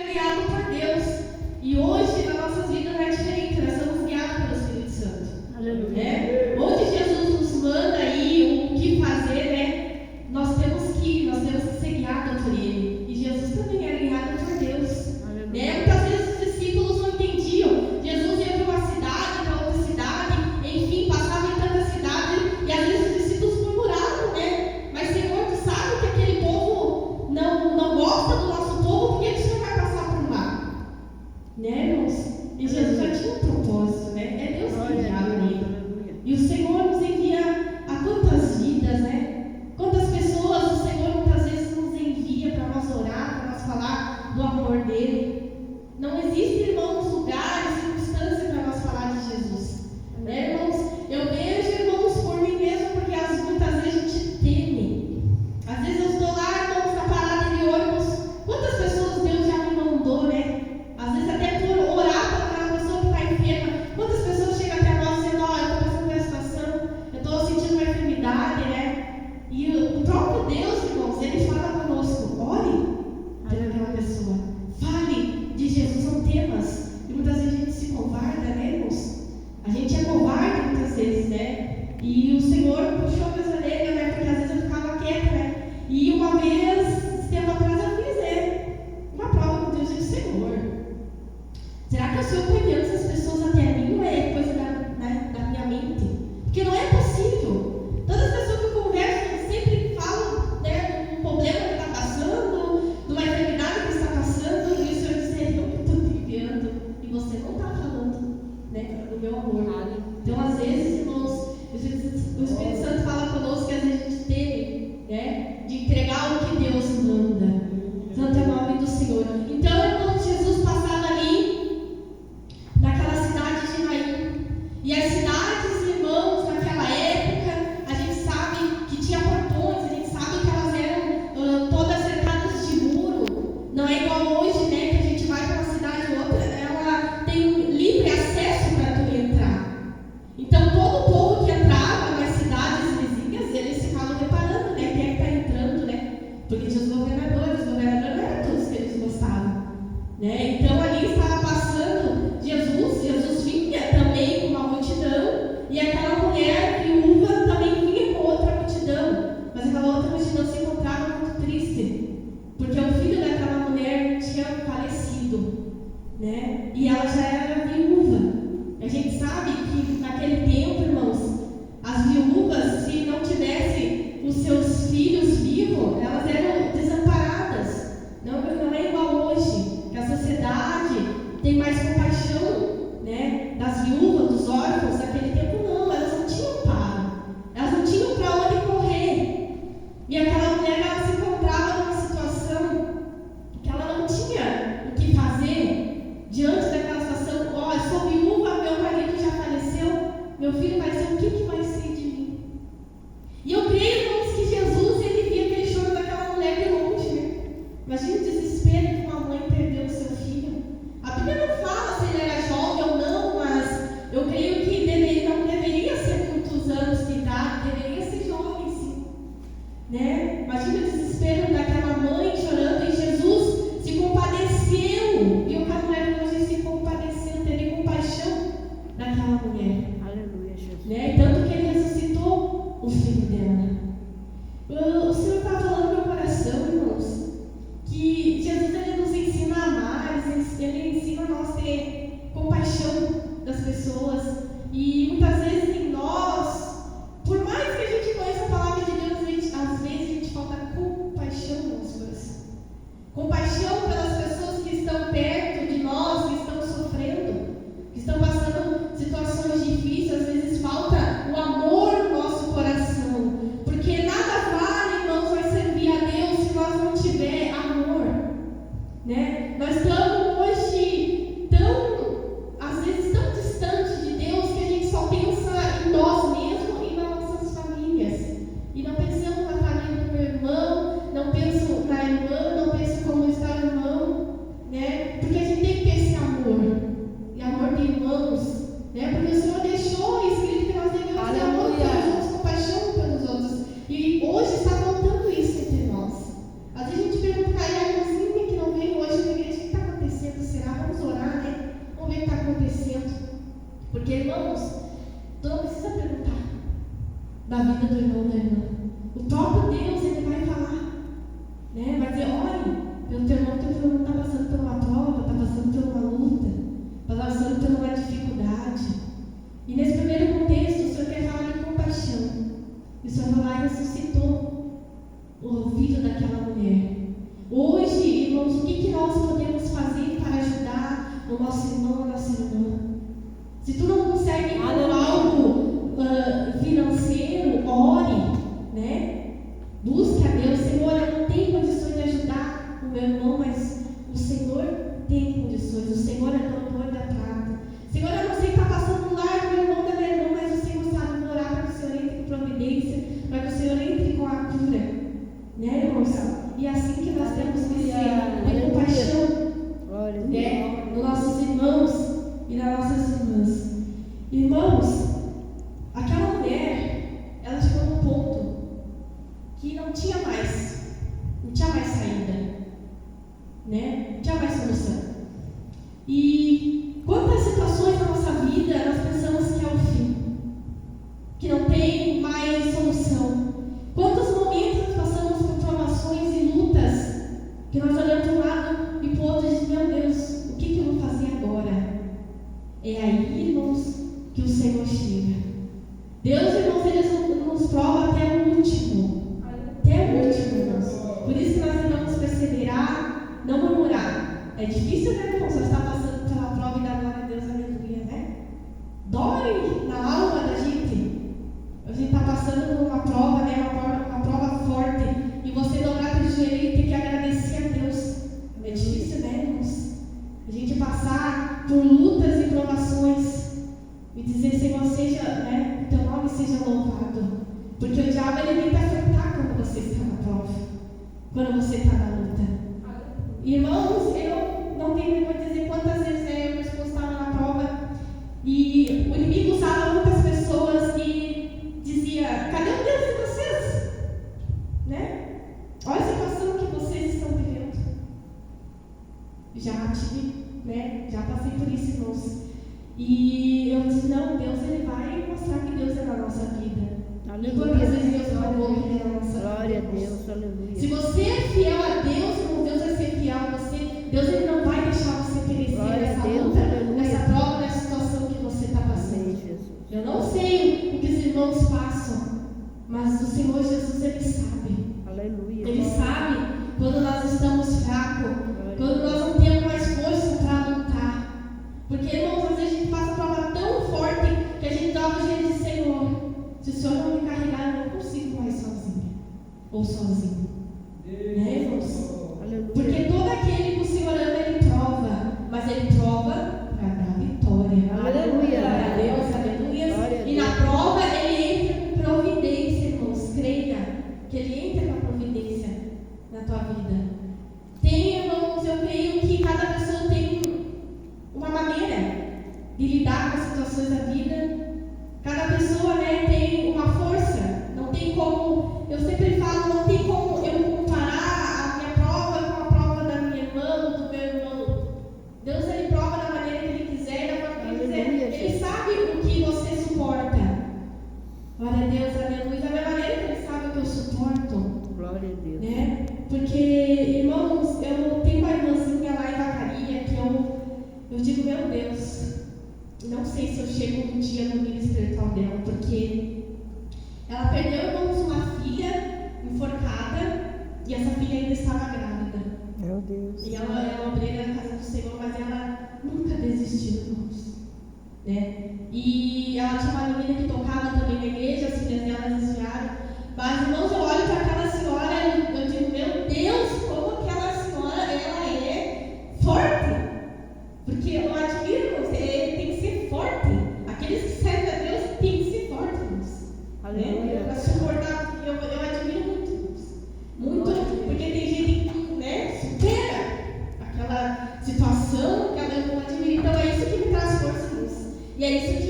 guiado por Deus. E hoje, nas nossas vidas, não é diferente. Nós somos guiados pelo Espírito Santo. Aleluia. Onde Jesus nos manda aí o que fazer, né? Nós temos que ser guiados por Ele. E Jesus também era guiado por Deus. Né? Muitas vezes os discípulos não entendiam. Jesus ia para uma cidade, para outra cidade, enfim, passava em tanta cidade. E às vezes os discípulos murmuravam, né? Mas Senhor, tu sabe que aquele povo não gosta do nosso povo, porque o Senhor vai passar por lá. Né, irmãos? E Jesus já tinha um propósito, né? É Deus que enviava ele. E o Senhor nos envia a quantas vidas, né? Quantas pessoas o Senhor muitas vezes nos envia para nós orar, para nós falar do amor dele. Não existe, irmãos, lugares, circunstâncias para nós falar de Jesus. Né, irmãos? Eu vejo, irmãos, por mim mesmo, porque muitas vezes a gente teme. Às vezes eu estou lá, irmãos, na parada de ônibus. Quantas pessoas Deus já me mandou, né? Às vezes até por orar para aquela pessoa que está enferma. Quantas pessoas chegam até nós dizendo, ó, eu estou passando por essa situação, eu estou sentindo uma enfermidade, né? E o próprio Deus, irmãos, ele fala conosco, ore pelaquela pessoa. Fale de Jesus, são temas. E muitas vezes a gente se covarda, né, irmãos? A gente é covarde muitas vezes, né? E o Senhor puxou minhas orelhas, né? Porque às vezes eu ficava quieta, né? E uma vez, tempo atrás, eu fiz, né? Uma prova com Deus e disse, Senhor, será que o Senhor está enviando essas pessoas até mim ou é coisa da minha mente? Porque não é possível. Todas as pessoas que eu converso sempre falam, né, de um problema que está passando, de uma enfermidade que está passando, e o Senhor diz, eu que estou te enviando, e você não está falando, né, do meu amor. Então, às vezes, irmãos, o Espírito Santo fala conosco que às vezes a gente teme, né, de entregar o que Deus manda. Santo é o nome do Senhor. Então, irmãos, Jesus passava ali naquela cidade de Naim. E as cidades, irmãos, naquela época, a gente sabe que tinha portões, a gente sabe que elas eram todas cercadas de muro. Não é igual hoje, né, que a gente vai para uma cidade ou outra, ela tem livre acesso para tu entrar. Então, todo o povo que entrava nas cidades vizinhas, eles ficavam reparando, né, quem é que está entrando, né? Porque tinha os governadores não eram todos que eles gostavam, né? Então ali estava passando Jesus vinha também com uma multidão, e aquela mulher viúva também vinha com outra multidão, mas aquela outra multidão se encontrava muito triste, porque o filho daquela mulher tinha falecido, né? E ela já era viúva. A gente sabe que naquele tempo, irmãos, as viúvas, se não tivessem os seus filhos vivos, elas eram desamparadas. Não é igual hoje, que a sociedade tem mais compaixão, né, das viúvas, dos órfãos. Naquele tempo não, elas não tinham amparo, elas não tinham para onde correr. E aquela mulher, ela se encontrava numa situação que ela não tinha o que fazer diante daquela situação. Ó, eu sou viúva, meu marido já faleceu, meu filho vai ser, o que vai ser de mim? E eu creio, irmãos, que Jesus, ele via aquele choro daquela mulher de longe, né? Imagina o desespero que uma mãe perdeu o seu filho. A Bíblia não fala se ele era jovem ou não, mas eu creio que não deveria ser muitos anos de idade, deveria ser jovem, sim. Né? Imagina o desespero daquela mãe chorando, e Jesus se compadeceu. E aquela mulher hoje se compadeceu, teve compaixão daquela mulher. Aleluia, Jesus. Né? Tanto que ele ressuscitou o filho dela. O Senhor está falando no meu coração, irmãos, que Jesus, ele nos ensina a amar, ele ensina a nós ter compaixão das pessoas. E muitas vezes em nós, por mais que a gente conheça a palavra de Deus, às vezes a gente falta compaixão no nosso coração. Compaixão pelas pessoas que estão perto de nós, que estão sofrendo, que estão passando situações difíceis. Às vezes falta o amor no nosso coração, porque nada vale, irmãos, vai servir a Deus se nós não tiver amor, né? Nós estamos hoje às vezes tão distantes de Deus, que a gente só pensa em nós mesmos e nas nossas famílias, e não pensamos na família do meu irmão, não penso na irmã, não penso como está o irmão, né? Porque a gente tem que ter esse amor, e amor de irmãos, né? Porque o Senhor deixou escrito que nós devemos ter amor pelos outros, compaixão pelos outros, e hoje está faltando isso entre nós. Às vezes a gente pergunta, a irmãzinha que não veio hoje na igreja, o que está acontecendo? da vida do irmão, da irmã. O próprio Deus, Ele vai falar, né? Vai dizer, olha, pelo teu irmão está passando por uma prova, está passando por uma luta, está passando por uma dificuldade. E nesse primeiro contexto, o Senhor quer falar de compaixão. E o Senhor vai lá e ressuscitou o ouvido daquela mulher. Hoje, irmãos, o que nós podemos fazer para ajudar o nosso irmão, a nossa irmã? Se tu não consegue algo financeiro, ore, né? Busque a Deus. Senhor, eu não tenho condições de ajudar o meu irmão, mas o Senhor tem condições. O Senhor é dono do ouro e da prata. Senhor, eu não sei o que está passando no lar do meu irmão, da minha irmã, mas o Senhor sabe orar para que o Senhor entre com providência, para que o Senhor entre com a cura, né, irmãos? E é assim que nós temos que ser, ter compaixão, né, nos nossos irmãos e nas nossas irmãs. Irmãos, aquela mulher, ela chegou num ponto que não tinha mais saída, né? Não tinha mais solução. E quantas situações na nossa vida nós pensamos que é o fim, que não tem mais solução? Quantos momentos nós passamos por provações e lutas que nós olhamos para um lado e para o outro e dizemos, meu Deus, o que eu vou fazer agora? É aí, irmãos, que o Senhor chega. Deus, irmãos, Ele nos prova até o último. Até o último, irmãos. Por isso que nós devemos perseverar, não murmurar. É difícil, né, irmãos? Você está passando pela prova e da glória a Deus, aleluia, né? Dói na alma da gente. A gente está passando por uma prova, né? Uma prova forte. E você dobrar o joelho e ter que agradecer a Deus. É difícil, né, irmãos? A gente passar por lutas e provações e dizer, Senhor, seja, né, teu nome seja louvado. Porque o diabo, ele vem te afetar quando você está na prova, quando você está na luta. Irmãos, eu não tenho vergonha de dizer quantas vezes meu esposo estava na prova e o inimigo usava muitas pessoas e dizia, cadê o Deus de vocês? Né? Olha a situação que vocês estão vivendo. Já passei por isso, irmãos. E eu disse, não, Deus, Ele vai mostrar que Deus é na nossa vida. Aleluia. E quantas vezes Deus falou que Ele é na nossa vida? Glória a Deus, aleluia. Se você é fiel a Deus, irmão, Deus vai ser fiel a você. Deus, Ele não vai deixar você perecer nessa luta, nessa prova, nessa situação que você está passando. Eu não sei o que os irmãos passam, mas o Senhor Jesus, Ele sabe. Aleluia. Ele sabe quando nós estamos fracos, quando nós não temos mais força para lutar. Porque, irmãos, às vezes a gente passa uma prova tão forte que a gente dá o jeito de Senhor. Se o Senhor não me carregar, eu não consigo mais sozinho. Ou sozinho. Né, irmãos? Porque todo aquele que o Senhor ama, Ele prova. Mas Ele prova para dar vitória. Aleluia. Glória a Deus, aleluia. E na prova Ele entra com providência, irmãos. Creia que Ele entra com providência na tua vida. Tem, irmãos, eu creio que cada pessoa tem uma maneira de lidar com as situações da vida. Cada pessoa, né, tem uma força. Não tem como, eu sempre falo, não tem como eu comparar a minha prova com a prova da minha irmã ou do meu irmão. Deus, Ele prova da maneira que Ele quiser, da forma que Ele quiser. Ele sabe o que você suporta. Glória a Deus, aleluia. Da mesma maneira que Ele sabe o que eu suporto. Glória a Deus. Né? Porque, irmãos, eu tenho uma irmãzinha lá em Vacaria que eu digo, meu Deus, não sei se eu chego um dia no nível espiritual dela, porque ela perdeu, irmãos, uma filha enforcada e essa filha ainda estava grávida. Meu Deus. E ela é obreira na casa do Senhor, mas ela nunca desistiu, irmãos. Né? E ela tinha uma menina que tocava também na igreja, as filhas dela desviaram. Mas, irmãos, eu olho para aquela senhora e eu digo, meu Deus, como aquela senhora, ela é forte. Porque eu admiro, irmãos, ele tem que ser forte. Aqueles que servem a Deus têm que ser fortes, irmãos. Aleluia. Para suportar, eu admiro muito, irmãos. Muito, porque tem gente que, né, supera aquela situação que ela não admira. Então é isso que me traz força, irmãos. E é isso que